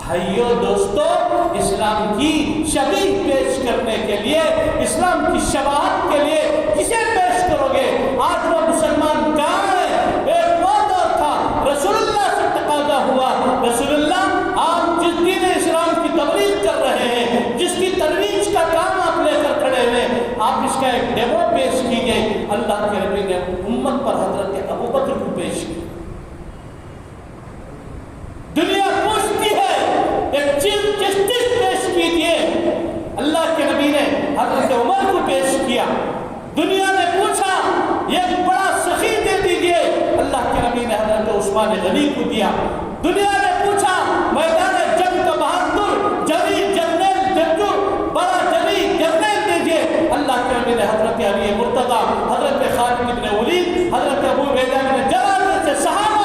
भाइयों दोस्तों, इस्लाम की शबीह पेश करने के लिए, इस्लाम की शबाहत के लिए किसे पेश करोगे? आज वो मुसलमान कहाँ है? एक वो दौर था, रसूलुल्लाह से तकाजा हुआ, रसूलुल्लाह आप जिस दीन इस्लाम की तबलीग कर रहे हैं, जिसकी तजवीज का काम आप लेकर खड़े हुए, आप इसका एक डेमो पेश कीजिए। अल्लाह के नबी ने उम्मत पर हजरत अबू बकर को पेश किया। दुनिया पूछती है एक चीफ जस्टिस पेश कीजिए, अल्लाह के नबी ने हजरत उमर को पेश किया। दुनिया ने पूछा एक बड़ा सखी दे दीजिए, अल्लाह के नबी ने हजरत उस्मान गनी को दिया। दुनिया ने पूछा मैदान जंग का बहादुर जरी जनरल जंगू बड़ा जरी जनरल दीजिए, अल्लाह के नबी ने हजरत अली मुर्तजा, हजरत खालिद इब्न वलीद, हजरत अबू उबैदा बिन जर्राह से सहाबा